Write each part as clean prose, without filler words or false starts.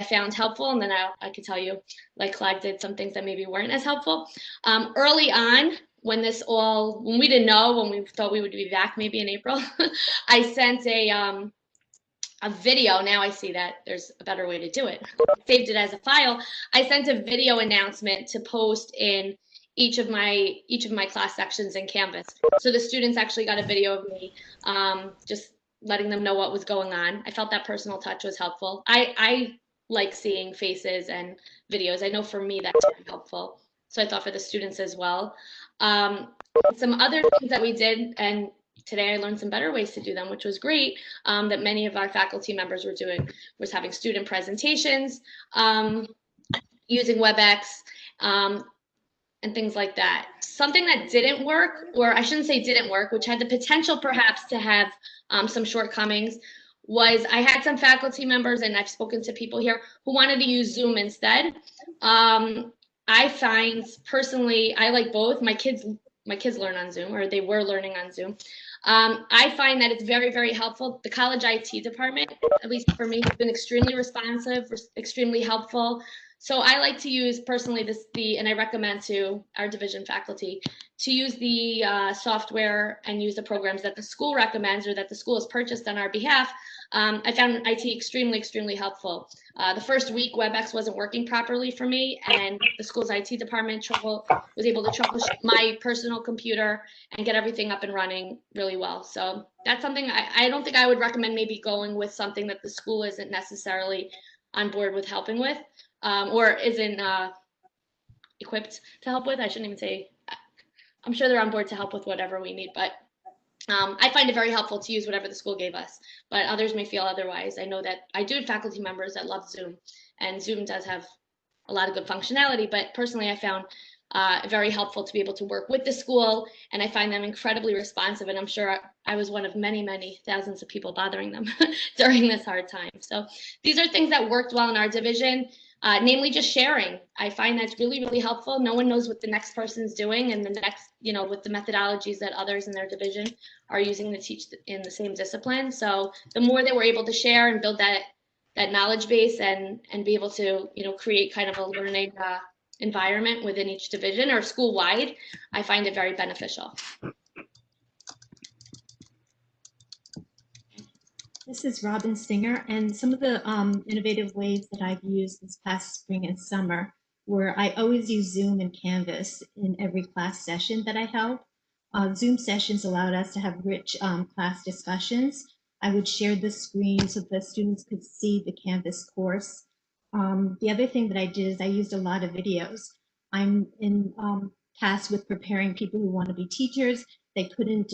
found helpful, and then I could tell you, like Clyde did, some things that maybe weren't as helpful. Early on, when we didn't know, when we thought we would be back maybe in April, I sent a video. Now I see that there's a better way to do it. Saved it as a file. I sent a video announcement to post in each of my class sections in Canvas. So the students actually got a video of me, just letting them know what was going on. I felt that personal touch was helpful. I like seeing faces and videos. I know for me that's very helpful. So I thought for the students as well. Some other things that we did, and today I learned some better ways to do them, which was great, that many of our faculty members were doing, was having student presentations, using WebEx, and things like that. Something that didn't work, or I shouldn't say didn't work, which had the potential perhaps to have some shortcomings, was I had some faculty members, and I've spoken to people here, who wanted to use Zoom instead. I find personally, I like both. My kids learn on Zoom, or they were learning on Zoom. I find that it's very, very helpful. The college IT department, at least for me, has been extremely responsive, extremely helpful. So I like to use personally and I recommend to our division faculty to use the software and use the programs that the school recommends or that the school has purchased on our behalf. I found IT extremely, extremely helpful. The first week, WebEx wasn't working properly for me, and the school's IT department was able to troubleshoot my personal computer and get everything up and running really well. So that's something I don't think I would recommend maybe going with something that the school isn't necessarily on board with helping with, or isn't equipped to help with. I shouldn't even say, I'm sure they're on board to help with whatever we need, but I find it very helpful to use whatever the school gave us, but others may feel otherwise. I know that I do have faculty members that love Zoom, and Zoom does have a lot of good functionality, but personally I found very helpful to be able to work with the school, and I find them incredibly responsive, and I'm sure I was one of many, many thousands of people bothering them during this hard time. So these are things that worked well in our division. Namely just sharing. I find that's really, really helpful. No one knows what the next person's doing, and the next, with the methodologies that others in their division are using to teach in the same discipline. So the more that we're able to share and build that knowledge base and be able to, create kind of a learning environment within each division or school-wide, I find it very beneficial. This is Robin Singer, and some of the innovative ways that I've used this past spring and summer were I always use Zoom and Canvas in every class session that I held. Zoom sessions allowed us to have rich class discussions. I would share the screen so the students could see the Canvas course. The other thing that I did is I used a lot of videos. I'm in tasked with preparing people who want to be teachers. They couldn't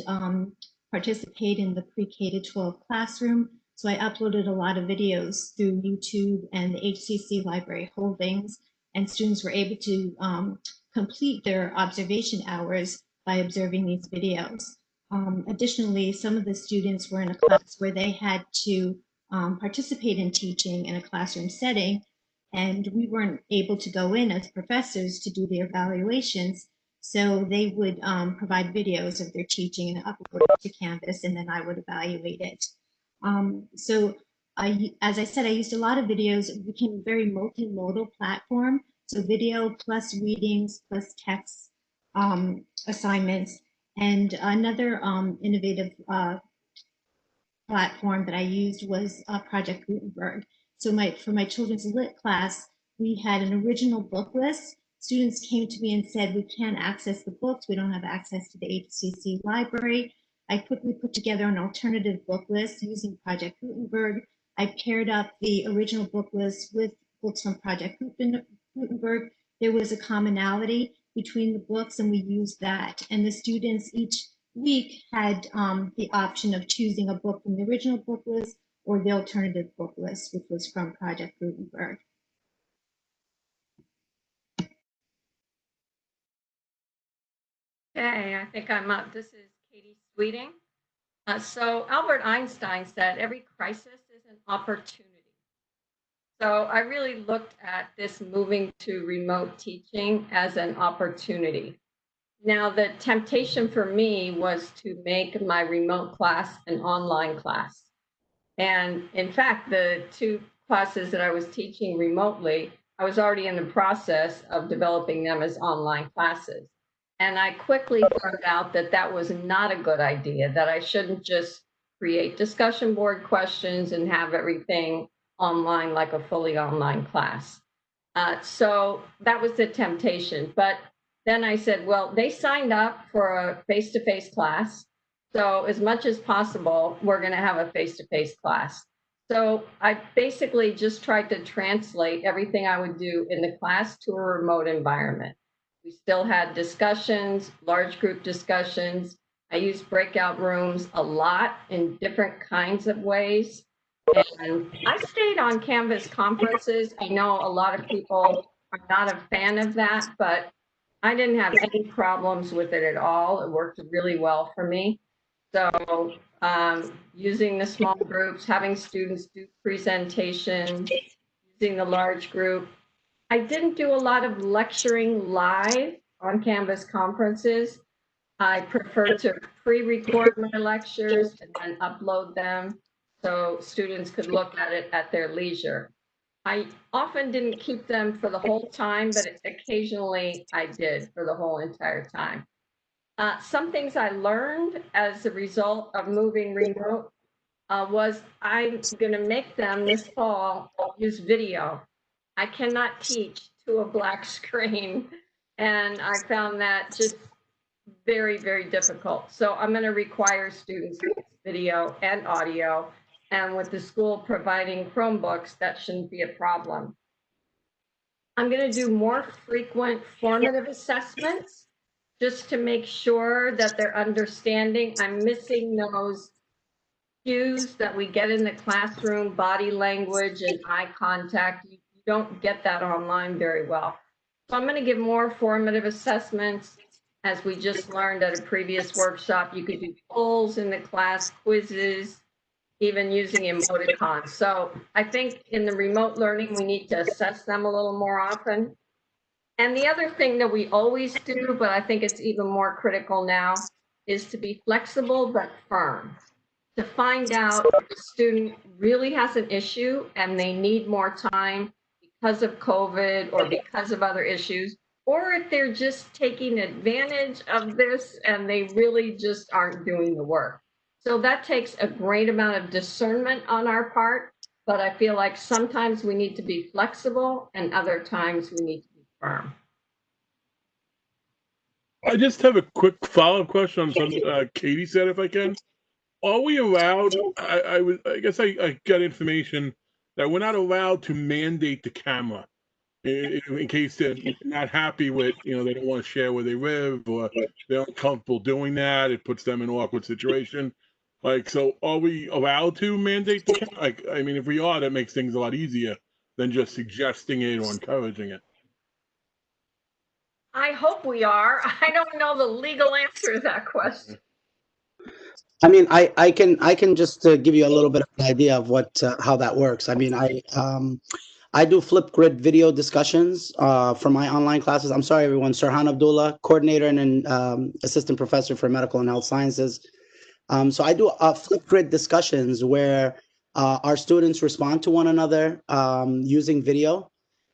participate in the pre-K to 12 classroom. So I uploaded a lot of videos through YouTube and the HCC library holdings, and students were able to complete their observation hours by observing these videos. Additionally, some of the students were in a class where they had to participate in teaching in a classroom setting, and we weren't able to go in as professors to do the evaluations. So they would provide videos of their teaching and upload it to Canvas, and then I would evaluate it. As I said, I used a lot of videos. It became a very multimodal platform. So video plus readings plus text assignments. And another innovative platform that I used was Project Gutenberg. So for my children's lit class, we had an original book list. Students came to me and said, we can't access the books. We don't have access to the HCC library. I quickly put together an alternative book list using Project Gutenberg. I paired up the original book list with books from Project Gutenberg. There was a commonality between the books, and we used that. And the students each week had the option of choosing a book from the original book list or the alternative book list, which was from Project Gutenberg. Okay, I think I'm up. This is Katie Sweeting. So Albert Einstein said, every crisis is an opportunity. So I really looked at this moving to remote teaching as an opportunity. Now, the temptation for me was to make my remote class an online class. And in fact, the two classes that I was teaching remotely, I was already in the process of developing them as online classes. And I quickly found out that that was not a good idea, that I shouldn't just create discussion board questions and have everything online like a fully online class. So that was the temptation. But then I said, well, they signed up for a face-to-face class. So as much as possible, we're going to have a face-to-face class. So I basically just tried to translate everything I would do in the class to a remote environment. We still had discussions, large group discussions. I used breakout rooms a lot in different kinds of ways. And I stayed on Canvas conferences. I know a lot of people are not a fan of that, but I didn't have any problems with it at all. It worked really well for me. So using the small groups, having students do presentations, using the large group. I didn't do a lot of lecturing live on Canvas conferences. I prefer to pre-record my lectures and then upload them so students could look at it at their leisure. I often didn't keep them for the whole time, but occasionally I did for the whole entire time. Some things I learned as a result of moving remote was I'm going to make them this fall use video. I cannot teach to a black screen, and I found that just very, very difficult. So I'm going to require students to use video and audio, and with the school providing Chromebooks, that shouldn't be a problem. I'm going to do more frequent formative assessments just to make sure that they're understanding. I'm missing those cues that we get in the classroom, body language and eye contact. You don't get that online very well. So I'm going to give more formative assessments. As we just learned at a previous workshop, you could do polls in the class, quizzes, even using emoticons. So I think in the remote learning, we need to assess them a little more often. And the other thing that we always do, but I think it's even more critical now, is to be flexible but firm. To find out if a student really has an issue and they need more time because of COVID or because of other issues, or if they're just taking advantage of this and they really just aren't doing the work. So that takes a great amount of discernment on our part, but I feel like sometimes we need to be flexible and other times we need to be firm. I just have a quick follow-up question on something Katie said, if I can. Are we allowed? I guess I got information that we're not allowed to mandate the camera in case they're not happy with, they don't want to share where they live or they're uncomfortable doing that. It puts them in an awkward situation. So are we allowed to mandate the camera? I mean, if we are, that makes things a lot easier than just suggesting it or encouraging it. I hope we are. I don't know the legal answer to that question. I mean, I can just give you a little bit of an idea of what how that works. I mean, I do Flipgrid video discussions for my online classes. I'm sorry, everyone. Sirhan Abdullah, coordinator and an assistant professor for medical and health sciences. So I do Flipgrid discussions where our students respond to one another using video.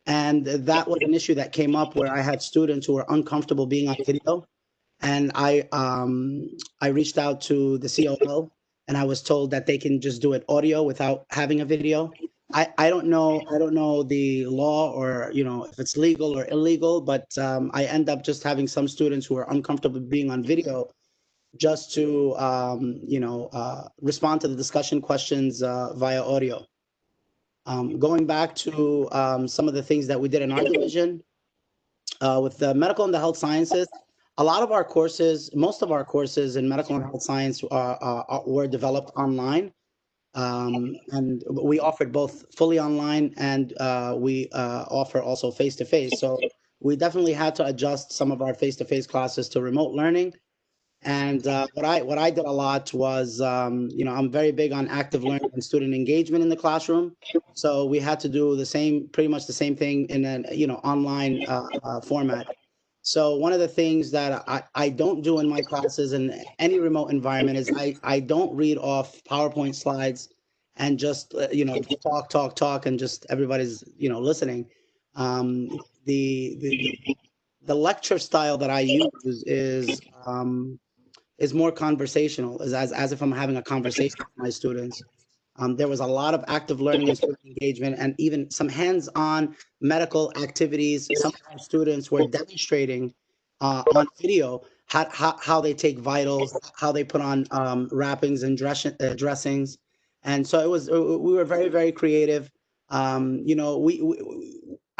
And that was an issue that came up where I had students who were uncomfortable being on video. And I reached out to the COO and I was told that they can just do it audio without having a video. I don't know the law or, if it's legal or illegal, but I end up just having some students who are uncomfortable being on video just to, respond to the discussion questions via audio. Going back to some of the things that we did in our division with the medical and the health sciences, a lot of our courses, most of our courses in medical and health science were developed online. And we offered both fully online and we offer also face-to-face. So we definitely had to adjust some of our face-to-face classes to remote learning. And what I did a lot was, I'm very big on active learning and student engagement in the classroom. So we had to do pretty much the same thing in an, online format. So one of the things that I don't do in my classes in any remote environment is I don't read off PowerPoint slides and just talk, and just everybody's listening. The lecture style that I use is more conversational, is as if I'm having a conversation with my students. There was a lot of active learning and student engagement, and even some hands-on medical activities. Some of our students were demonstrating on video how they take vitals, how they put on wrappings and dressings. And so we were very, very creative. I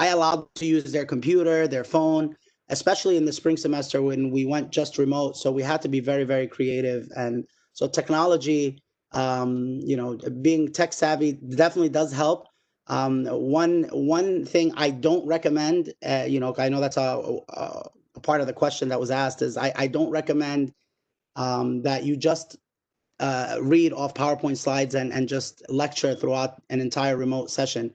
allowed them to use their computer, their phone, especially in the spring semester when we went just remote. So we had to be very, very creative. And so technology, being tech savvy definitely does help. One thing I don't recommend, I know that's a part of the question that was asked, is I don't recommend that you just read off PowerPoint slides and just lecture throughout an entire remote session.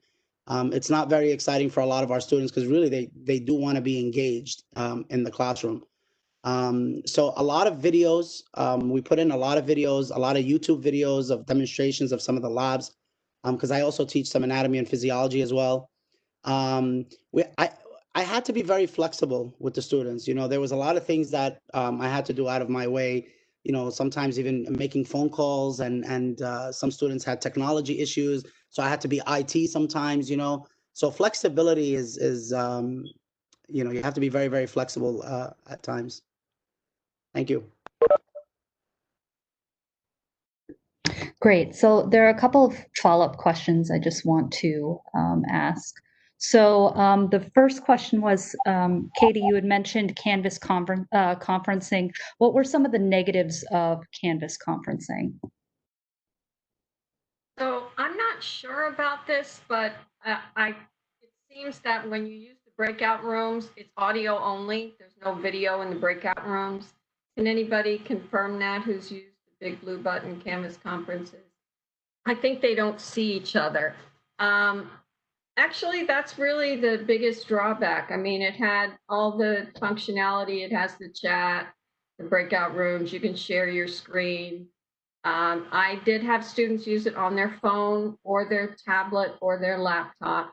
It's not very exciting for a lot of our students, because really they do want to be engaged in the classroom. So a lot of videos, we put in a lot of videos, a lot of YouTube videos of demonstrations of some of the labs, because I also teach some anatomy and physiology as well. I had to be very flexible with the students. There was a lot of things that I had to do out of my way. Sometimes even making phone calls, and some students had technology issues, so I had to be IT sometimes. So flexibility is you have to be very, very flexible at times. Thank you. Great. So there are a couple of follow-up questions I just want to ask. So the first question was, Katie, you had mentioned Canvas conferencing. What were some of the negatives of Canvas conferencing? So I'm not sure about this, but it seems that when you use the breakout rooms, it's audio only. There's no video in the breakout rooms. Can anybody confirm that who's used the big blue button Canvas conferences? I think they don't see each other. Actually, that's really the biggest drawback. I mean, it had all the functionality. It has the chat, the breakout rooms. You can share your screen. I did have students use it on their phone or their tablet or their laptop.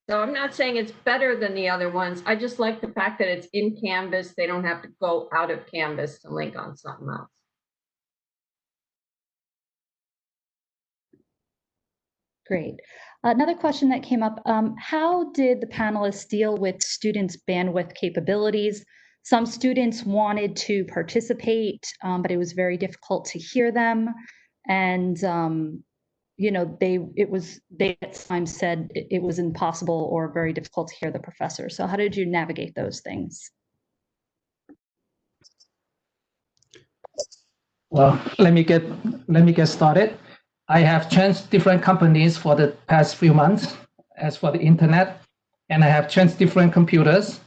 So I'm not saying it's better than the other ones. I just like the fact that it's in Canvas. They don't have to go out of Canvas to link on something else. Great. Another question that came up, how did the panelists deal with students' bandwidth capabilities? Some students wanted to participate, but it was very difficult to hear them. And, they at times said it was impossible or very difficult to hear the professor. So how did you navigate those things? Well, let me get started. I have changed different companies for the past few months as for the internet, and I have changed different computers.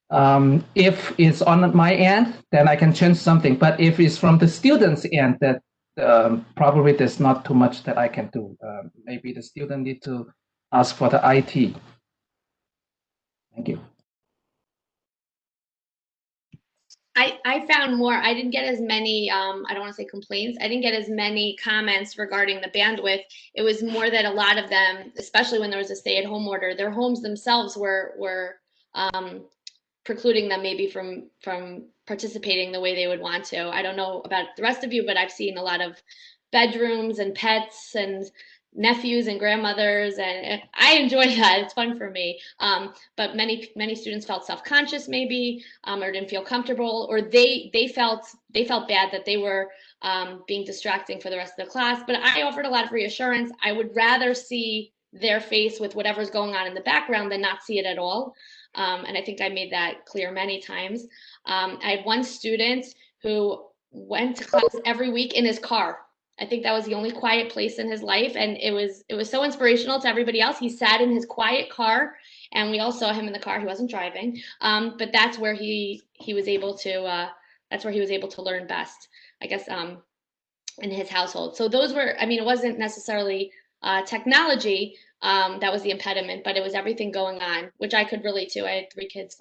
If it's on my end, then I can change something. But if it's from the student's end, that probably there's not too much that I can do. Maybe the student need to ask for the IT. Thank you. I found more. I didn't get as many, I don't want to say complaints. I didn't get as many comments regarding the bandwidth. It was more that a lot of them, especially when there was a stay-at-home order, their homes themselves were precluding them maybe from participating the way they would want to. I don't know about the rest of you, but I've seen a lot of bedrooms and pets and nephews and grandmothers, and I enjoy that. It's fun for me. But many students felt self-conscious maybe, or didn't feel comfortable, or they felt bad that they were being distracting for the rest of the class. But I offered a lot of reassurance. I would rather see their face with whatever's going on in the background than not see it at all. And I think I made that clear many times. I had one student who went to class every week in his car. I think that was the only quiet place in his life, and it was so inspirational to everybody else. He sat in his quiet car, and we all saw him in the car. He wasn't driving, but that's where he was able to learn best, I guess, in his household. So those were, I mean, it wasn't necessarily technology that was the impediment, but it was everything going on, which I could relate to. I had 3 kids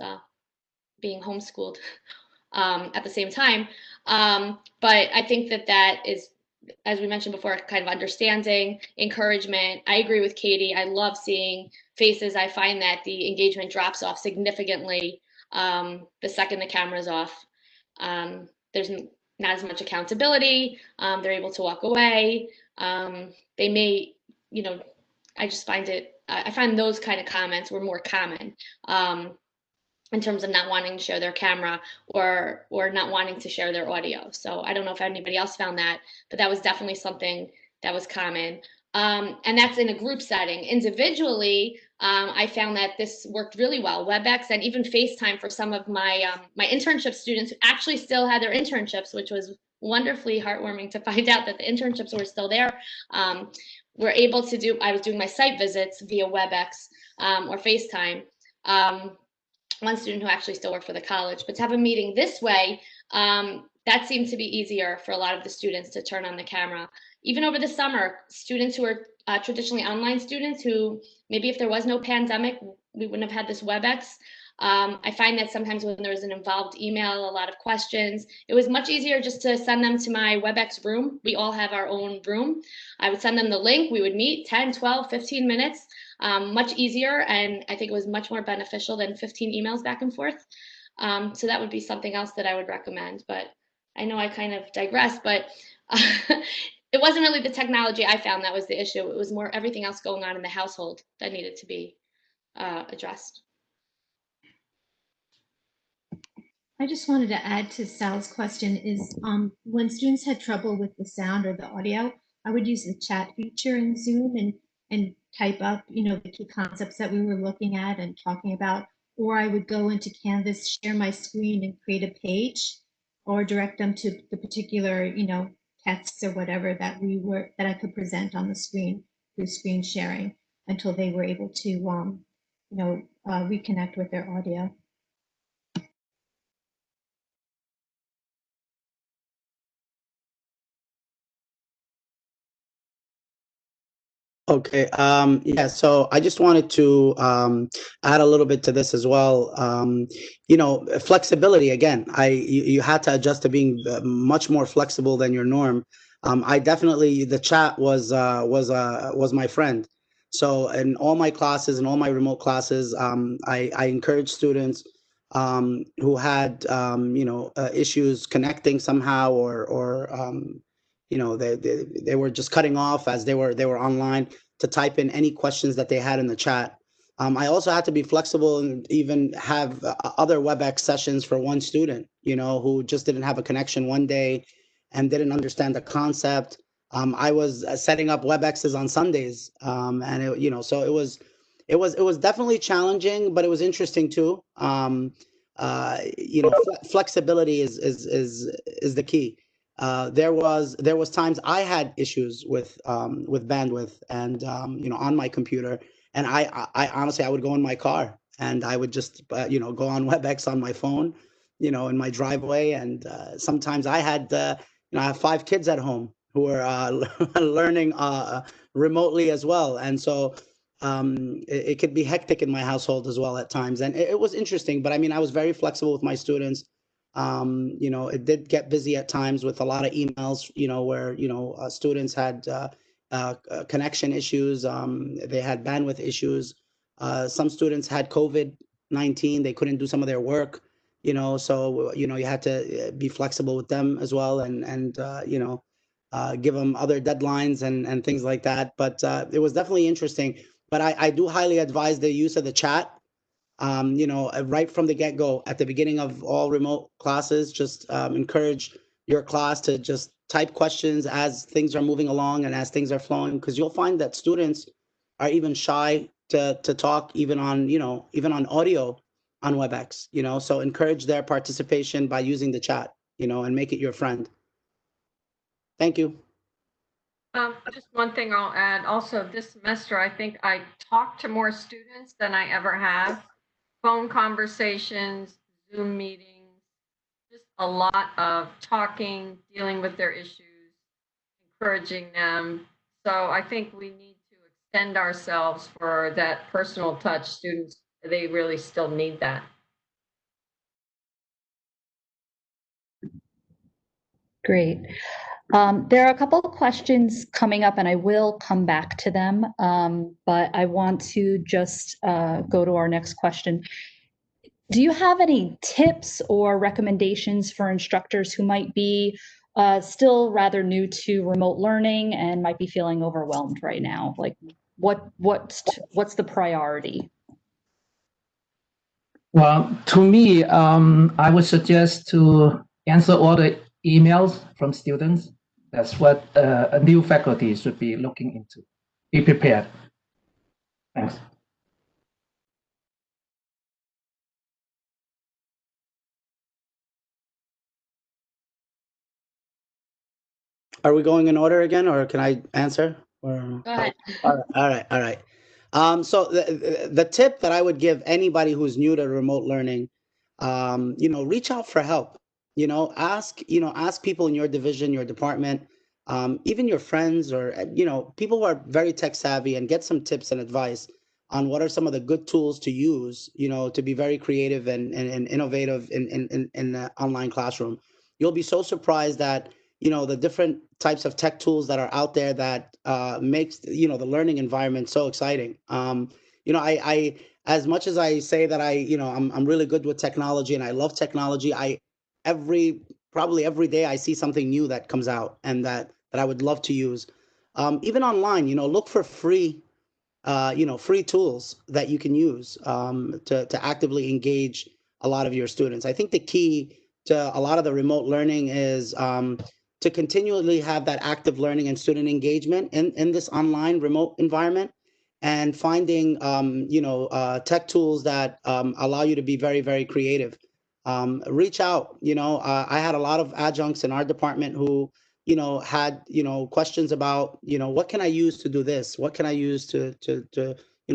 being homeschooled at the same time, but I think that as we mentioned before, kind of understanding, encouragement. I agree with Katie. I love seeing faces. I find that the engagement drops off significantly the second the camera's off. There's not as much accountability. They're able to walk away. They may, you know, I just find I find those kind of comments were more common. In terms of not wanting to share their camera or not wanting to share their audio. So I don't know if anybody else found that, but that was definitely something that was common. And that's in a group setting. Individually, I found that this worked really well. WebEx and even FaceTime for some of my my internship students who actually still had their internships, which was wonderfully heartwarming to find out that the internships were still there. We're able to do, I was doing my site visits via WebEx or FaceTime. One student who actually still worked for the college, but to have a meeting this way, that seemed to be easier for a lot of the students to turn on the camera. Even over the summer, students who are traditionally online students who maybe if there was no pandemic, we wouldn't have had this WebEx. I find that sometimes when there was an involved email, a lot of questions, it was much easier just to send them to my WebEx room. We all have our own room. I would send them the link. We would meet 10, 12, 15 minutes. Much easier, and I think it was much more beneficial than 15 emails back and forth. So that would be something else that I would recommend, but I know I kind of digress, but it wasn't really the technology I found that was the issue. It was more everything else going on in the household that needed to be addressed. I just wanted to add to Sal's question is when students had trouble with the sound or the audio, I would use the chat feature in Zoom and type up, you know, the key concepts that we were looking at and talking about, or I would go into Canvas, share my screen and create a page or direct them to the particular, you know, texts or whatever that I could present on the screen through screen sharing until they were able to, you know, reconnect with their audio. Okay. Yeah. So I just wanted to add a little bit to this as well. You know, flexibility. Again, you had to adjust to being much more flexible than your norm. I definitely the chat was my friend. So in all my classes and all my remote classes, I encourage students who had you know issues connecting somehow or you know they were just cutting off as they were online to type in any questions that they had in the chat. I also had to be flexible and even have other WebEx sessions for one student, you know, who just didn't have a connection one day and didn't understand the concept. I was setting up WebExes on Sundays, and it, you know, so it was definitely challenging, but it was interesting too. You know, flexibility is the key. There was times I had issues with bandwidth and you know on my computer, and I honestly I would go in my car and I would just you know go on WebEx on my phone, you know, in my driveway, and sometimes I had you know I have 5 kids at home who are learning remotely as well, and so it could be hectic in my household as well at times, and it was interesting. But I mean, I was very flexible with my students. You know, it did get busy at times with a lot of emails, you know, where, you know, students had connection issues. They had bandwidth issues. Some students had COVID-19. They couldn't do some of their work, you know, so, you know, you had to be flexible with them as well and you know, give them other deadlines and things like that. But it was definitely interesting. But I do highly advise the use of the chat. You know, right from the get-go, at the beginning of all remote classes, just encourage your class to just type questions as things are moving along and as things are flowing, because you'll find that students are even shy to talk, even on, you know, even on audio on WebEx, you know, so encourage their participation by using the chat, you know, and make it your friend. Thank you. Just one thing I'll add. Also, this semester, I think I talked to more students than I ever have. Phone conversations, Zoom meetings, just a lot of talking, dealing with their issues, encouraging them. So I think we need to extend ourselves for that personal touch. Students, they really still need that. Great. There are a couple of questions coming up, and I will come back to them, but I want to just go to our next question. Do you have any tips or recommendations for instructors who might be still rather new to remote learning and might be feeling overwhelmed right now? Like, what's the priority? Well, to me, I would suggest to answer all the emails from students. That's what a new faculty should be looking into. Be prepared. Thanks. Are we going in order again, or can I answer? Or, Go ahead. all right. So the tip that I would give anybody who's new to remote learning, reach out for help. Ask people in your division, your department, even your friends, or people who are very tech savvy, and get some tips and advice on what are some of the good tools to use, to be very creative and innovative in the online classroom. You'll be so surprised that the different types of tech tools that are out there that makes the learning environment so exciting. I as much as I say that I'm really good with technology and I love technology, probably every day I see something new that comes out and that I would love to use. Even online, look for free free tools that you can use to actively engage a lot of your students. I think the key to a lot of the remote learning is to continually have that active learning and student engagement in this online remote environment, and finding tech tools that allow you to be very, very creative. Reach out. I had a lot of adjuncts in our department who had questions about what can I use to do this, what can I use to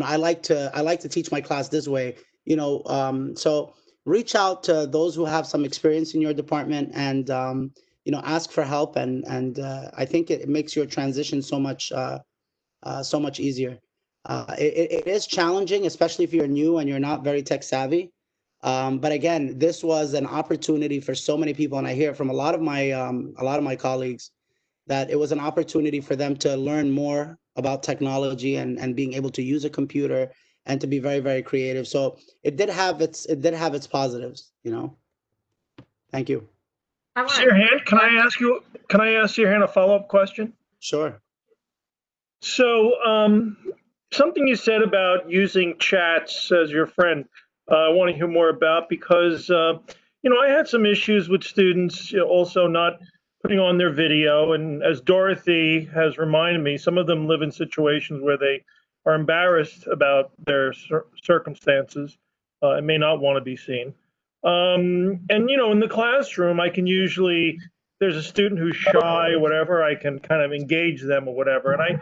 I like to teach my class this way. So reach out to those who have some experience in your department, and ask for help, and I think it makes your transition so much easier. It is challenging, especially if you're new and you're not very tech savvy. But again, this was an opportunity for so many people, and I hear from a lot of my colleagues that it was an opportunity for them to learn more about technology and being able to use a computer and to be very, very creative. So it did have its positives. Thank you. Sirhan, can I ask Sirhan a follow-up question? Sure. So, something you said about using chats as your friend, I want to hear more about, because, I had some issues with students also not putting on their video. And as Dorothy has reminded me, some of them live in situations where they are embarrassed about their circumstances and may not want to be seen. And, in the classroom, I can usually, there's a student who's shy or whatever, I can kind of engage them or whatever. And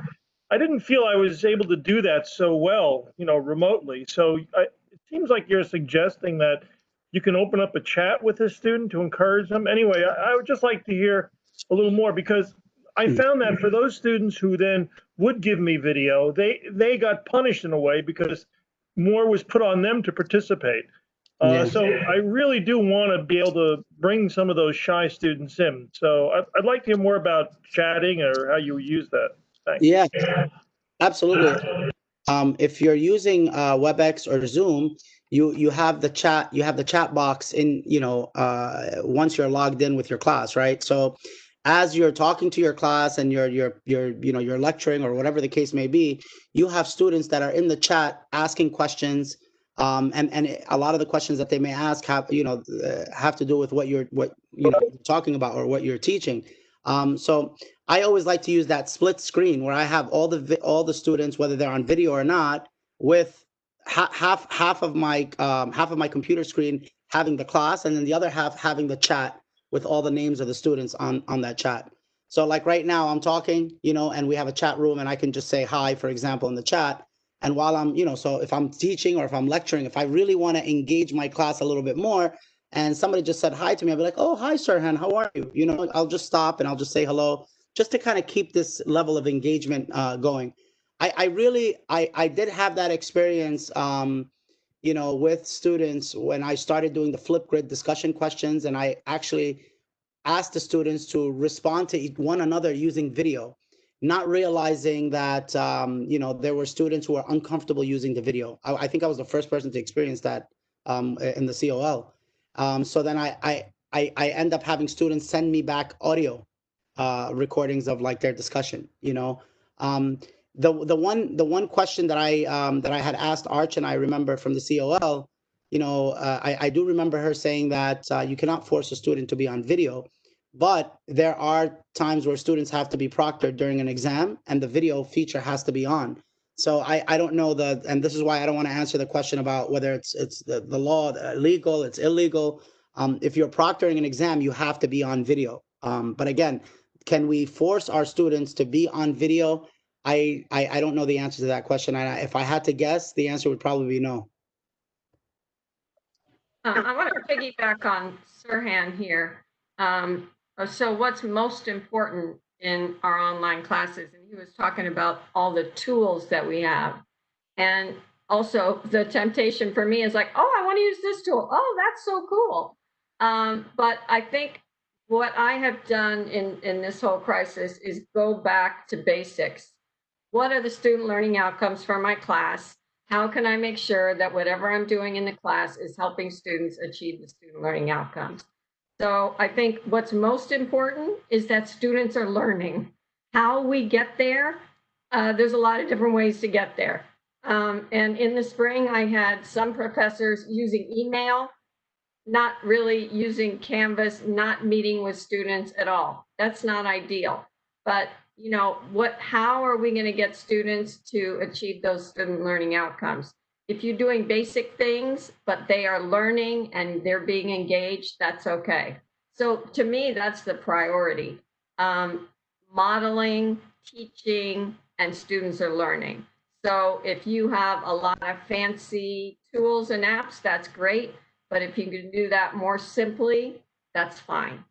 I didn't feel I was able to do that so well, remotely. So it seems like you're suggesting that you can open up a chat with a student to encourage them. Anyway, I would just like to hear a little more, because I found that for those students who then would give me video, they got punished in a way because more was put on them to participate. Yeah. So I really do want to be able to bring some of those shy students in. So I'd like to hear more about chatting or how you use that. Thanks. Yeah, absolutely. If you're using WebEx or Zoom, you have the chat box in once you're logged in with your class, right? So as you're talking to your class and you're lecturing or whatever the case may be, you have students that are in the chat asking questions, and a lot of the questions that they may ask have to do with what you're talking about or what you're teaching. So I always like to use that split screen where I have all the students, whether they're on video or not, with half of my computer screen having the class, and then the other half having the chat with all the names of the students on that chat. So like right now I'm talking, and we have a chat room, and I can just say hi, for example, in the chat. And while I'm, so if I'm teaching or if I'm lecturing, if I really want to engage my class a little bit more, and somebody just said hi to me, I'll be like, oh, hi, Sirhan, how are you? I'll just stop and I'll just say hello, just to kind of keep this level of engagement going. I did have that experience, with students when I started doing the Flipgrid discussion questions, and I actually asked the students to respond to one another using video, not realizing that, you know, there were students who were uncomfortable using the video. I think I was the first person to experience that in the COL. So then I end up having students send me back audio recordings of like their discussion, you know. The one question that I had asked Arch, and I remember from the COL, you know, I do remember her saying that you cannot force a student to be on video, but there are times where students have to be proctored during an exam and the video feature has to be on. So I don't know and this is why I don't want to answer the question about whether it's the law legal, it's illegal. If you're proctoring an exam, you have to be on video. But again, can we force our students to be on video? I don't know the answer to that question. If I had to guess, the answer would probably be no. I want to piggyback on Sirhan here. So what's most important in our online classes? And he was talking about all the tools that we have. And also the temptation for me is like, oh, I want to use this tool. Oh, that's so cool. But I think what I have done in this whole crisis is go back to basics. What are the student learning outcomes for my class? How can I make sure that whatever I'm doing in the class is helping students achieve the student learning outcomes? So I think what's most important is that students are learning. How we get there, there's a lot of different ways to get there. And in the spring, I had some professors using email, not really using Canvas, not meeting with students at all. That's not ideal. But you know, how are we going to get students to achieve those student learning outcomes? If you're doing basic things, but they are learning and they're being engaged, that's okay. So to me, that's the priority. Modeling, teaching, and students are learning. So if you have a lot of fancy tools and apps, that's great. But if you can do that more simply, that's fine.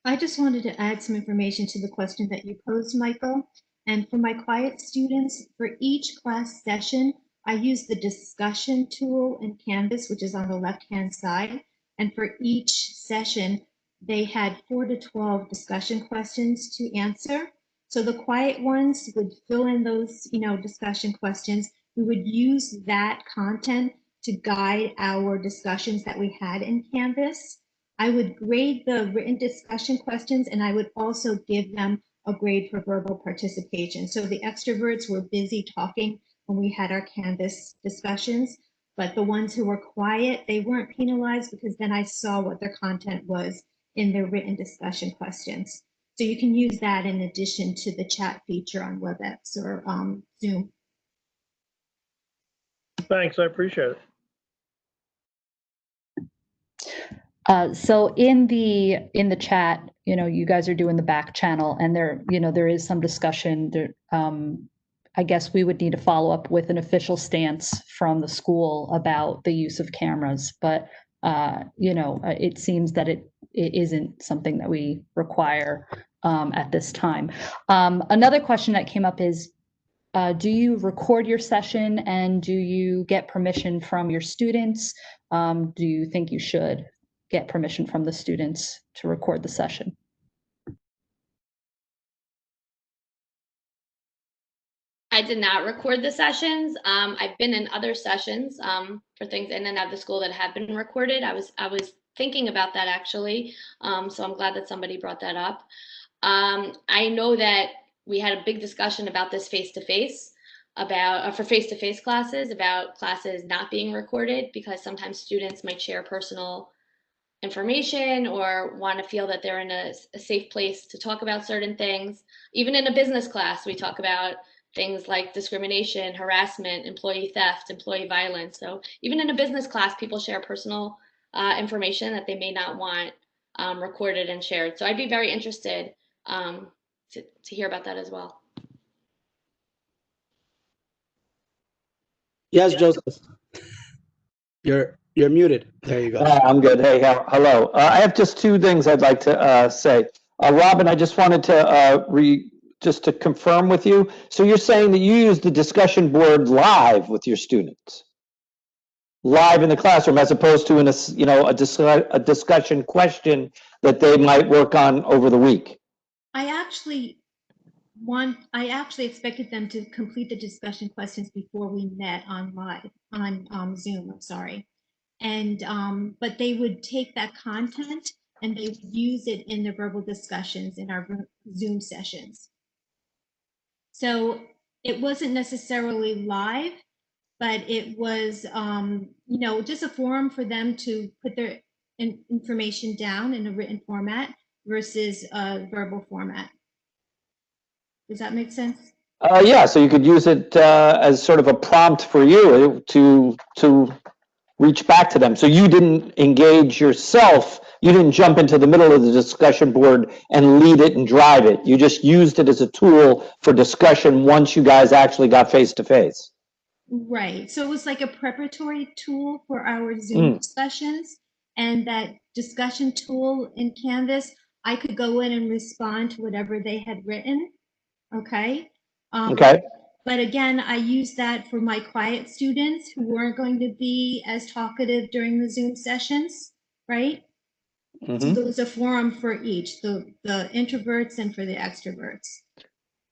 I just wanted to add some information to the question that you posed, Michael. And for my quiet students, for each class session, I use the discussion tool in Canvas, which is on the left-hand side. And for each session, they had 4 to 12 discussion questions to answer. So the quiet ones would fill in those, you know, discussion questions. We would use that content to guide our discussions that we had in Canvas. I would grade the written discussion questions, and I would also give them a grade for verbal participation. So the extroverts were busy talking when we had our Canvas discussions, but the ones who were quiet, they weren't penalized because then I saw what their content was in their written discussion questions. So you can use that in addition to the chat feature on WebEx or Zoom. Thanks, I appreciate it. So in the chat, you know, you guys are doing the back channel, and there is some discussion there. I guess we would need to follow up with an official stance from the school about the use of cameras, but it seems that it isn't something that we require at this time. Another question that came up is, do you record your session and do you get permission from your students? Do you think you should get permission from the students to record the session? I did not record the sessions. I've been in other sessions for things in and out of the school that have been recorded. I was thinking about that actually, so I'm glad that somebody brought that up. I know that we had a big discussion about this face-to-face, for face-to-face classes, about classes not being recorded because sometimes students might share personal information or want to feel that they're in a safe place to talk about certain things. Even in a business class, we talk about things like discrimination, harassment, employee theft, employee violence. So even in a business class, people share personal information that they may not want recorded and shared. So I'd be very interested to hear about that as well. Yes, Joseph. You're muted. There you go. I'm good. Hey, hello. I have just two things I'd like to say. Robin, I just wanted to just to confirm with you. So you're saying that you use the discussion board live with your students? live in the classroom as opposed to in a, you know, a discussion question that they might work on over the week? I actually expected them to complete the discussion questions before we met on Zoom, I'm sorry. And, but they would take that content and they would use it in their verbal discussions in our Zoom sessions. So it wasn't necessarily live, but it was, you know, just a forum for them to put their information down in a written format versus a verbal format. Does that make sense? Yeah, so you could use it as sort of a prompt for you to reach back to them. So you didn't engage yourself. You didn't jump into the middle of the discussion board and lead it and drive it. You just used it as a tool for discussion once you guys actually got face to face. Right. So it was like a preparatory tool for our Zoom discussions, and that discussion tool in Canvas, I could go in and respond to whatever they had written. Okay. Okay. But again, I used that for my quiet students who weren't going to be as talkative during the Zoom sessions, right? So there was a forum for each, the introverts and for the extroverts.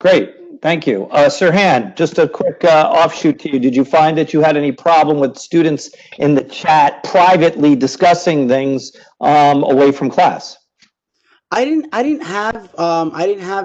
Great, thank you. Sirhan, just a quick offshoot to you. Did you find that you had any problem with students in the chat privately discussing things away from class? I didn't have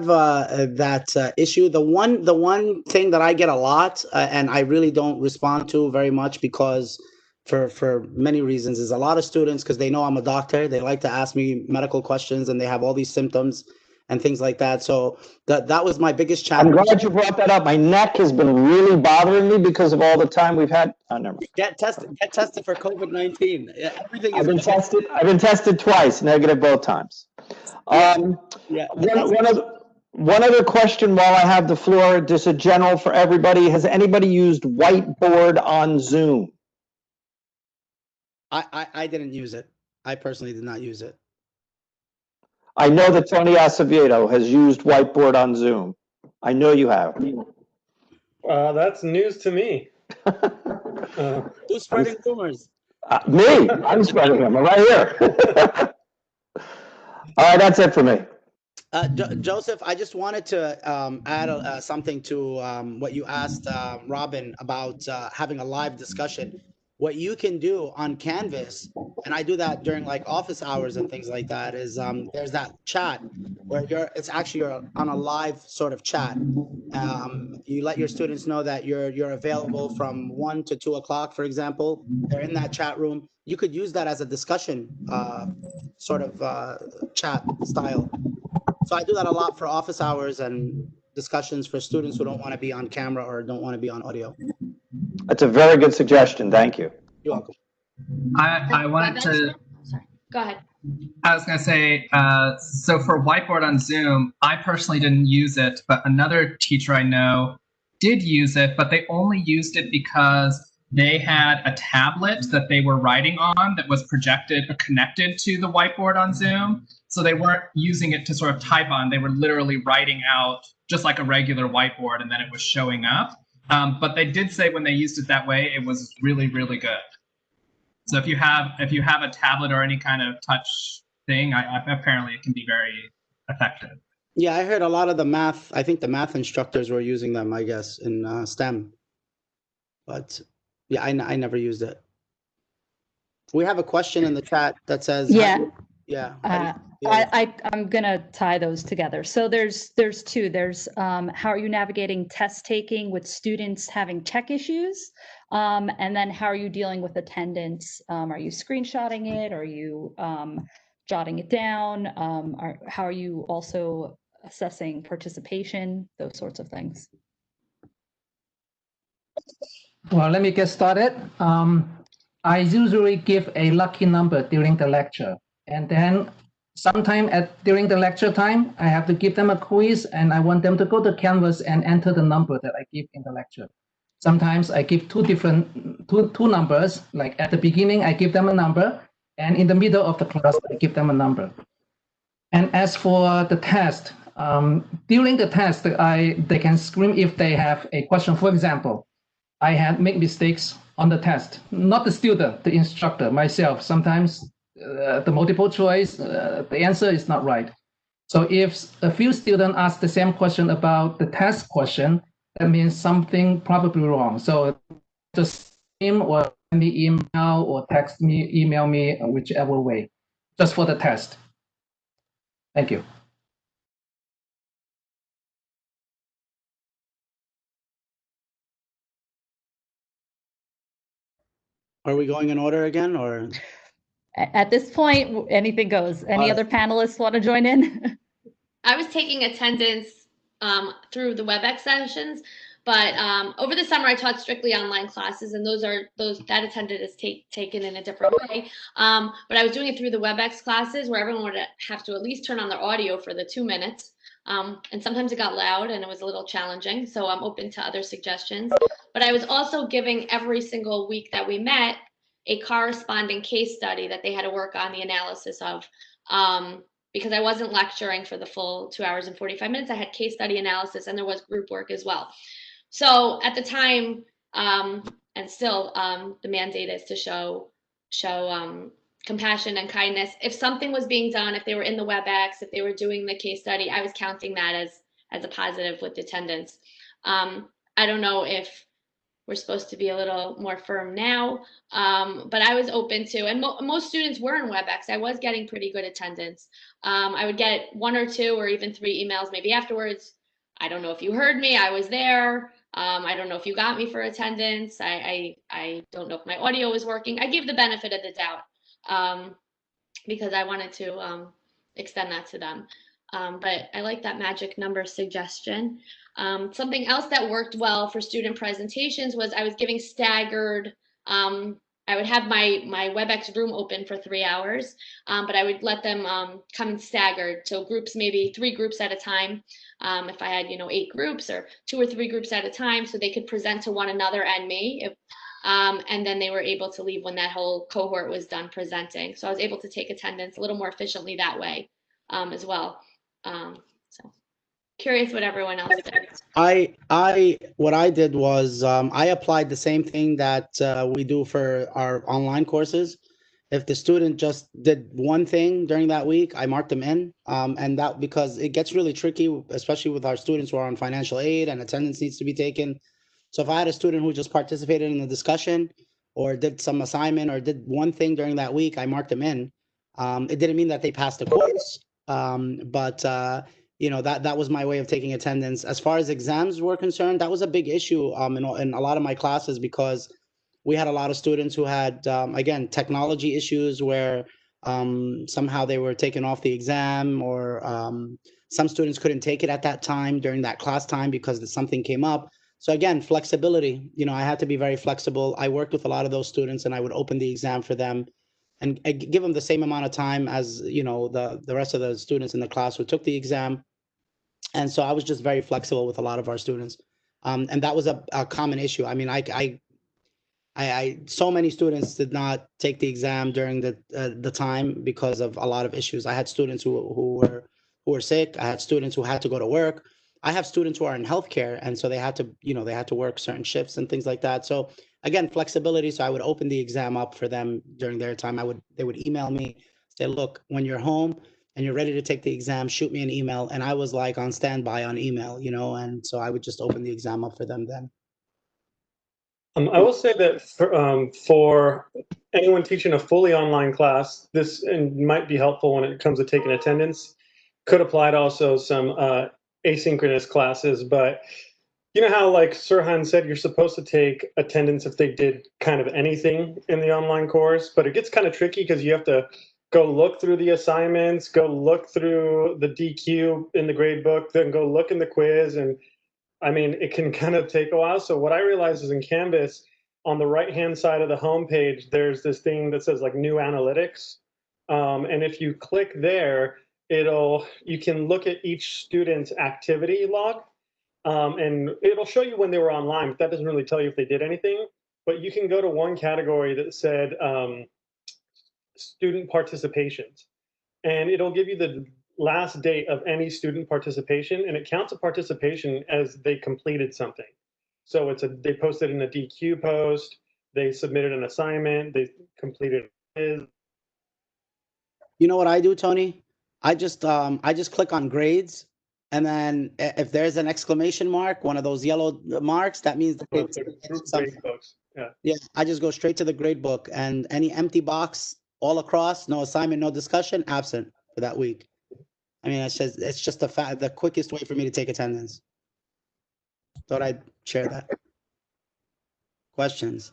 that issue. The one thing that I get a lot, and I really don't respond to very much because for many reasons, is a lot of students, because they know I'm a doctor, they like to ask me medical questions and they have all these symptoms and things like that. So that was my biggest challenge. I'm glad you brought that up. My neck has been really bothering me because of all the time we've had. Oh, never mind. Get tested for COVID-19. Everything is. I've been tested twice, negative both times. One other question while I have the floor, just a general for everybody. Has anybody used Whiteboard on Zoom? I didn't use it. I personally did not use it. I know that Tony Acevedo has used Whiteboard on Zoom. I know you have. That's news to me. Who's spreading rumors? Me. I'm spreading them right here. All right, that's it for me. Joseph, I just wanted to add something to what you asked Robin about having a live discussion. What you can do on Canvas, and I do that during like office hours and things like that, is there's that chat where it's actually on a live sort of chat. You let your students know that you're available from 1 to 2 o'clock, for example. They're in that chat room. You could use that as a discussion sort of chat style. So I do that a lot for office hours and discussions for students who don't want to be on camera or don't want to be on audio. That's a very good suggestion. Thank you. You're welcome. I wanted to. Sorry. Go ahead. I was going to say, so for Whiteboard on Zoom, I personally didn't use it, but another teacher I know did use it, but they only used it because they had a tablet that they were writing on that was projected or connected to the Whiteboard on Zoom. So they weren't using it to sort of type on. They were literally writing out just like a regular whiteboard, and then it was showing up. But they did say when they used it that way, it was really, really good. So if you have a tablet or any kind of touch thing, apparently it can be very effective. Yeah, I heard a lot of the math. I think the math instructors were using them, I guess, in STEM. But yeah, I never used it. We have a question in the chat that says, I'm gonna tie those together. So there's two. There's how are you navigating test taking with students having tech issues, and then how are you dealing with attendance? Are you screenshotting it? Are you jotting it down? How are you also assessing participation? Those sorts of things. Well, let me get started. I usually give a lucky number during the lecture, and then sometime during the lecture time, I have to give them a quiz, and I want them to go to Canvas and enter the number that I give in the lecture. Sometimes I give two numbers, like at the beginning, I give them a number, and in the middle of the class, I give them a number. And as for the test, during the test, they can scream if they have a question. For example, I had made mistakes on the test, not the student, the instructor, myself. Sometimes the multiple choice, the answer is not right. So if a few students ask the same question about the test question, that means something probably wrong. So just him or send me email or text me, email me, whichever way, just for the test. Thank you. Are we going in order again, or? At this point, anything goes. Any other panelists want to join in? I was taking attendance through the WebEx sessions, but over the summer I taught strictly online classes, and that attendance is taken in a different way. But I was doing it through the WebEx classes where everyone would have to at least turn on their audio for the 2 minutes. And sometimes it got loud and it was a little challenging, so I'm open to other suggestions. But I was also giving every single week that we met a corresponding case study that they had to work on the analysis of. Because I wasn't lecturing for the full 2 hours and 45 minutes. I had case study analysis and there was group work as well. So at the time, and still, the mandate is to show compassion and kindness. If something was being done, if they were in the WebEx, if they were doing the case study, I was counting that as a positive with attendance. I don't know if we're supposed to be a little more firm now, but I was open to, and most students were in WebEx. I was getting pretty good attendance. I would get 1 or 2 or even 3 emails maybe afterwards. I don't know if you heard me, I was there. I don't know if you got me for attendance. I don't know if my audio was working. I gave the benefit of the doubt because I wanted to extend that to them. But I like that magic number suggestion. Something else that worked well for student presentations was I was giving staggered, I would have my WebEx room open for 3 hours, but I would let them come in staggered. So groups, maybe 3 groups at a time. If I had, 8 groups or 2 or 3 groups at a time, so they could present to one another and me. And then they were able to leave when that whole cohort was done presenting. So I was able to take attendance a little more efficiently that way as well. So curious what everyone else did. What I did was I applied the same thing that we do for our online courses. If the student just did one thing during that week, I marked them in, and that because it gets really tricky, especially with our students who are on financial aid and attendance needs to be taken. So if I had a student who just participated in the discussion or did some assignment or did one thing during that week, I marked them in. It didn't mean that they passed the course, but that was my way of taking attendance. As far as exams were concerned, that was a big issue in a lot of my classes because we had a lot of students who had again technology issues where somehow they were taken off the exam, or some students couldn't take it at that time during that class time because something came up. So again, flexibility. I had to be very flexible. I worked with a lot of those students, and I would open the exam for them and give them the same amount of time as the rest of the students in the class who took the exam. And so I was just very flexible with a lot of our students, and that was a common issue. I mean, so many students did not take the exam during the time because of a lot of issues. I had students who were sick. I had students who had to go to work. I have students who are in healthcare, and so they had to work certain shifts and things like that. So again, flexibility. So I would open the exam up for them during their time. They would email me, say, look, when you're home and you're ready to take the exam, shoot me an email. And I was like on standby on email, and so I would just open the exam up for them then. I will say that for anyone teaching a fully online class, this might be helpful when it comes to taking attendance. Could apply to also some asynchronous classes, but you know how, like Sirhan said, you're supposed to take attendance if they did kind of anything in the online course, but it gets kind of tricky because you have to go look through the assignments, go look through the DQ in the grade book, then go look in the quiz. And I mean, it can kind of take a while. So what I realized is in Canvas, on the right-hand side of the homepage, there's this thing that says like new analytics. And if you click there, you can look at each student's activity log. And it'll show you when they were online, but that doesn't really tell you if they did anything. But you can go to one category that said student participations, and it'll give you the last date of any student participation, and it counts a participation as they completed something. So they posted in a DQ post, they submitted an assignment, they completed a quiz. You know what I do, Tony? I just click on grades, and then if there's an exclamation mark, one of those yellow marks, that means the Well, kid's the group something. grade books. Yeah. Yeah, I just go straight to the grade book, and any empty box all across, no assignment, no discussion, absent for that week. I mean, it's just the quickest way for me to take attendance. Thought I'd share that. Questions?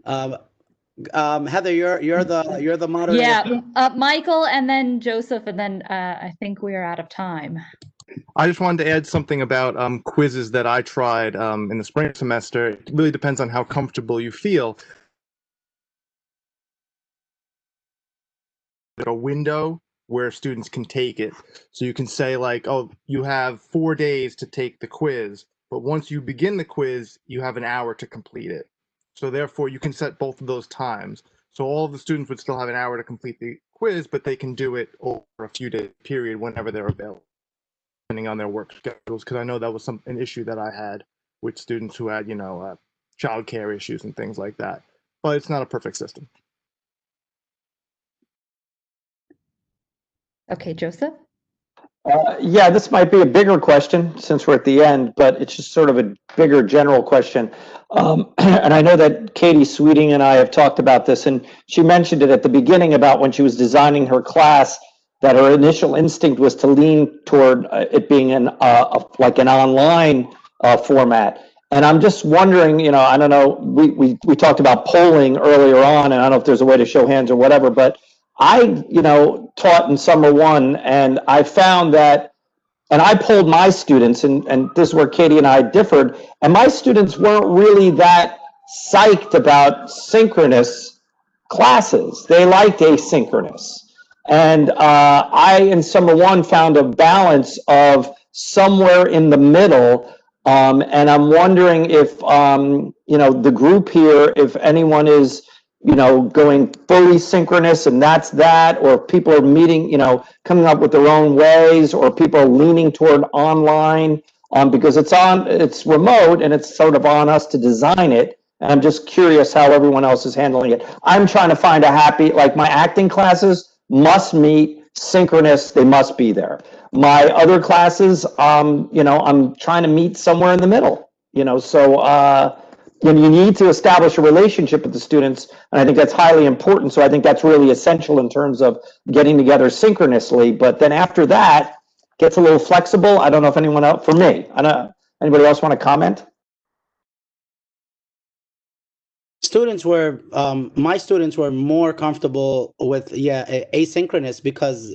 Heather, you're the moderator. Yeah, Michael, and then Joseph, and then I think we are out of time. I just wanted to add something about quizzes that I tried in the spring semester. It really depends on how comfortable you feel. A window where students can take it. So you can say like, oh, you have 4 days to take the quiz, but once you begin the quiz, you have an hour to complete it. So therefore you can set both of those times. So all of the students would still have an hour to complete the quiz, but they can do it over a few day period whenever they're available, depending on their work schedules. Because I know that was an issue that I had with students who had, childcare issues and things like that. But it's not a perfect system. Okay, Joseph? Yeah, this might be a bigger question since we're at the end, but it's just sort of a bigger general question. And I know that Katie Sweeting and I have talked about this, and she mentioned it at the beginning about when she was designing her class, that her initial instinct was to lean toward it being like an online format. And I'm just wondering, I don't know, we talked about polling earlier on, and I don't know if there's a way to show hands or whatever, but I, taught in summer one, and I found that, and I polled my students, and this is where Katie and I differed, and my students weren't really that psyched about synchronous classes. They liked asynchronous. And I, in summer one, found a balance of somewhere in the middle. And I'm wondering if, the group here, if anyone is, going fully synchronous and that's that, or people are meeting, coming up with their own ways, or people are leaning toward online, because it's remote and it's sort of on us to design it. And I'm just curious how everyone else is handling it. I'm trying to find like my acting classes must meet synchronous, they must be there. My other classes, I'm trying to meet somewhere in the middle, so, you need to establish a relationship with the students, and I think that's highly important. So I think that's really essential in terms of getting together synchronously. But then after that, gets a little flexible. I don't know if anyone else, for me, anybody else want to comment? My students were more comfortable with asynchronous because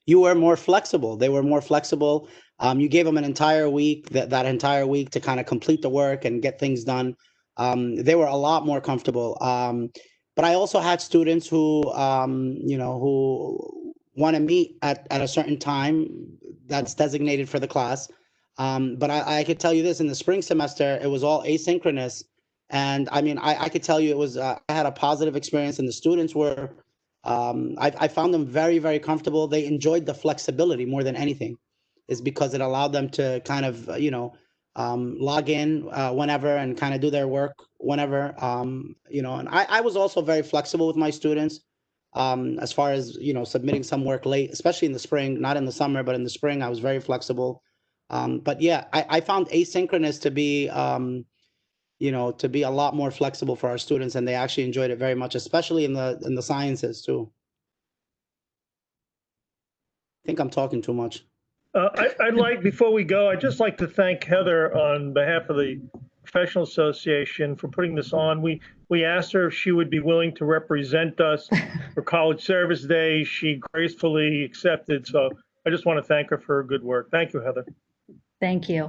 you were more flexible. They were more flexible. You gave them an entire week, that entire week to kind of complete the work and get things done. They were a lot more comfortable. But I also had students who who want to meet at a certain time that's designated for the class. But I could tell you this, in the spring semester, it was all asynchronous. And I mean, I could tell you it was, I had a positive experience, and the students were, I found them very, very comfortable. They enjoyed the flexibility more than anything, is because it allowed them to kind of, log in whenever and kind of do their work whenever, and I was also very flexible with my students as far as, submitting some work late, especially in the spring, not in the summer, but in the spring, I was very flexible. But yeah, I found asynchronous to be, to be a lot more flexible for our students, and they actually enjoyed it very much, especially in the sciences too. I think I'm talking too much. I'd like, before we go, I'd just like to thank Heather on behalf of the Professional Association for putting this on. We asked her if she would be willing to represent us for College Service Day. She gracefully accepted. So I just want to thank her for her good work. Thank you, Heather. Thank you.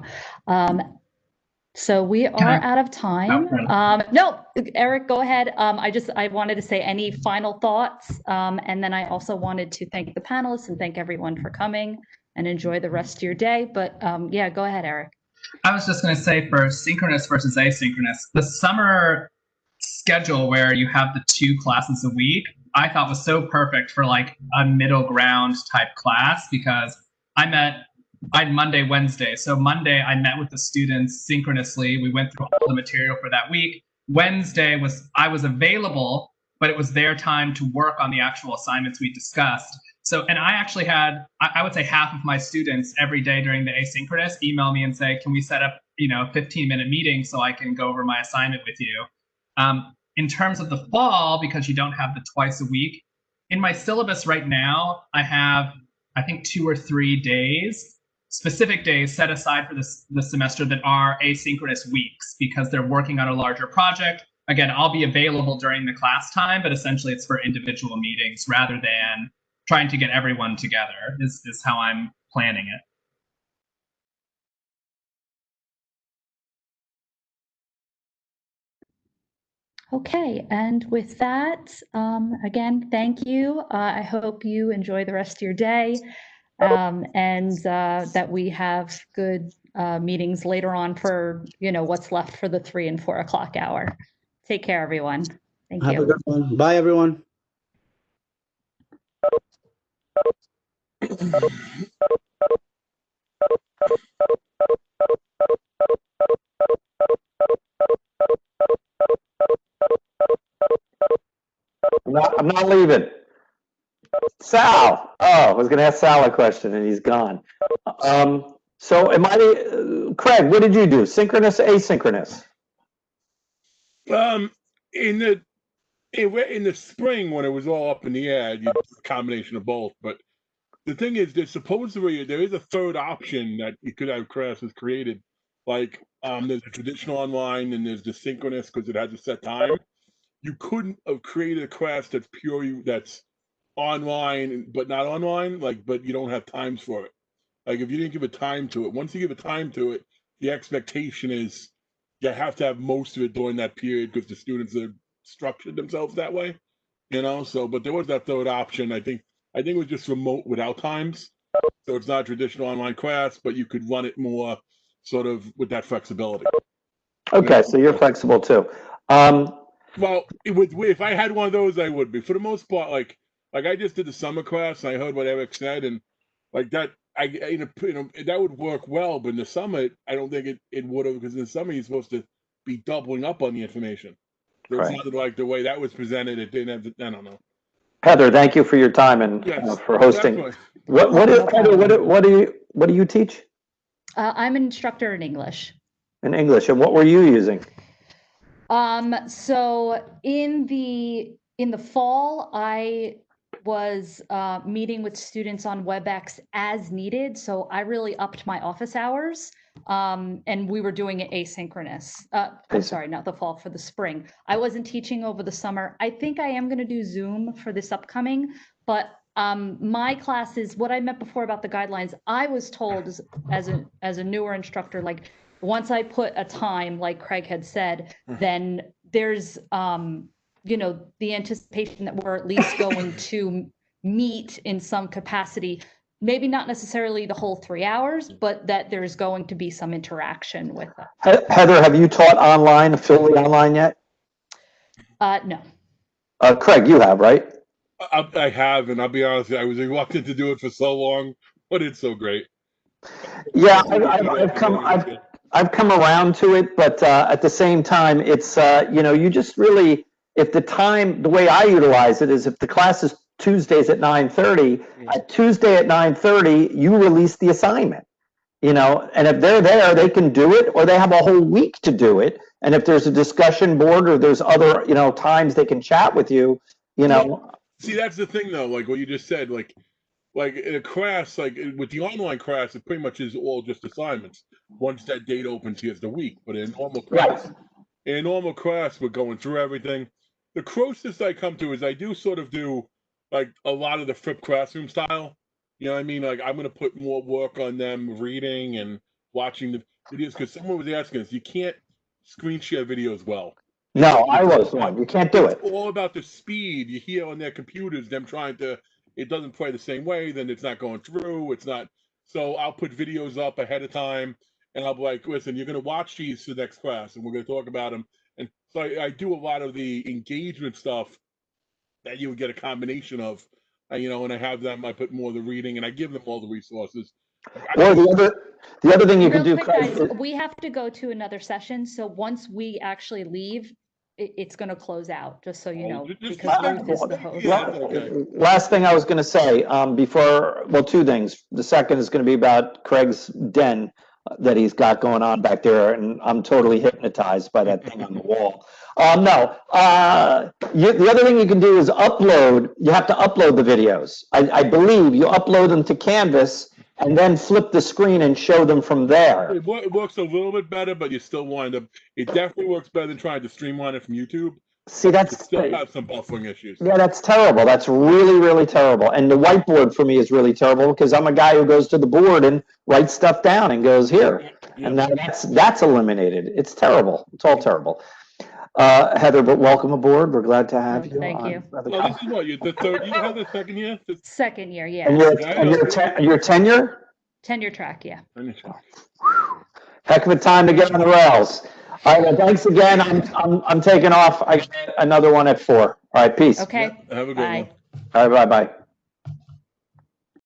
So we are out of time. No, Eric, go ahead. I wanted to say any final thoughts. And then I also wanted to thank the panelists and thank everyone for coming, and enjoy the rest of your day. But yeah, go ahead, Eric. I was just going to say, for synchronous versus asynchronous, the summer schedule where you have the 2 classes a week, I thought was so perfect for like a middle ground type class, because I had Monday, Wednesday. So Monday I met with the students synchronously. We went through all the material for that week. Wednesday I was available, but it was their time to work on the actual assignments we discussed. So, and I actually had, I would say half of my students every day during the asynchronous email me and say, can we set up, a 15-minute meeting so I can go over my assignment with you? In terms of the fall, because you don't have the twice a week, in my syllabus right now, I have, I think, 2 or 3 days, specific days set aside for the semester that are asynchronous weeks because they're working on a larger project. Again, I'll be available during the class time, but essentially it's for individual meetings rather than trying to get everyone together is how I'm planning it. Okay, and with that, again, thank you. I hope you enjoy the rest of your day and that we have good meetings later on for, what's left for the 3 and 4 o'clock hour. Take care, everyone. Thank you. Have a good one. Bye, everyone. I'm not leaving. Sal. Oh, I was going to ask Sal a question and he's gone. So Craig, what did you do? Synchronous, asynchronous? In the spring when it was all up in the air, you did a combination of both. But the thing is, there is a third option that you could have classes created. Like there's a traditional online and there's the synchronous because it has a set time. You couldn't have created a class that's online but not online, but you don't have times for it. Like if you didn't give a time to it, once you give a time to it, the expectation is you have to have most of it during that period because the students are structured themselves that way, So, but there was that third option. I think it was just remote without times, so it's not a traditional online class, but you could run it more sort of with that flexibility. Okay, so you're flexible too. Well, if I had one of those, I would be. For the most part, like I just did the summer class, and I heard what Eric said, and like that, that would work well. But in the summer, I don't think it would have, because in the summer you're supposed to be doubling up on the information. So it sounded like the way that was presented, it didn't have. I don't know. Heather, thank you for your time and for hosting. Definitely. What do you teach? I'm an instructor in English. In English, and what were you using? So in the fall, I was meeting with students on WebEx as needed. So I really upped my office hours, and we were doing it asynchronous. I'm sorry, not the fall, for the spring. I wasn't teaching over the summer. I think I am going to do Zoom for this upcoming, but my classes, what I meant before about the guidelines, I was told as a newer instructor, like, once I put a time, like Craig had said, then there's, the anticipation that we're at least going to meet in some capacity, maybe not necessarily the whole 3 hours, but that there's going to be some interaction with it. Heather, have you taught online, fully online yet? No. Craig, you have, right? I have, and I'll be honest, I was reluctant to do it for so long, but it's so great. Yeah, I've come around to it, but at the same time, it's you just really, if the way I utilize it is if the class is Tuesdays at 9:30, at Tuesday at 9:30, you release the assignment, and if they're there, they can do it, or they have a whole week to do it. And if there's a discussion board or there's other times they can chat with you, See, that's the thing though, like what you just said, like in a class, like with the online class, it pretty much is all just assignments. Once that date opens, here's the week. But in a normal class, we're going through everything. The closest I come to is I do sort of do like a lot of the flipped classroom style. You know what I mean? Like I'm going to put more work on them reading and watching the videos, because someone was asking us, you can't screen share videos well. No, I was one. You can't do it. It's all about the speed. You hear on their computers them trying to. It doesn't play the same way. Then it's not going through. It's not. So I'll put videos up ahead of time, and I'll be like, "Listen, you're going to watch these for the next class, and we're going to talk about them." And so I do a lot of the engagement stuff that you would get a combination of, and I have them. I put more of the reading, and I give them all the resources. Or the other thing you can do, guys, we have to go to another session. So once we actually leave, it's going to close out, just so you Oh, know, just- because Ruth is the host. Yeah, okay. Last thing I was going to say, well, two things. The second is going to be about Craig's den that he's got going on back there, and I'm totally hypnotized by that thing on the wall. The other thing you can do is upload. You have to upload the videos. I believe you upload them to Canvas and then flip the screen and show them from there. It works a little bit better, but you still wind up. It definitely works better than trying to streamline it from YouTube. See, You that's still have some buffering issues. Yeah, that's terrible. That's really, really terrible. And the whiteboard for me is really terrible because I'm a guy who goes to the board and writes stuff down and goes here. Yeah. And now that's eliminated. It's terrible. It's all terrible. Heather, but welcome aboard. We're glad to have you. Thank you. Well, this is what, the third, you have the second year? Second year, yeah. And your tenure? Tenure track, yeah. Heck of a time to get on the rails. All right, well, thanks again. I'm taking off. I got another one at 4. All right, peace. Okay. Have a good Bye. one. All right, bye-bye.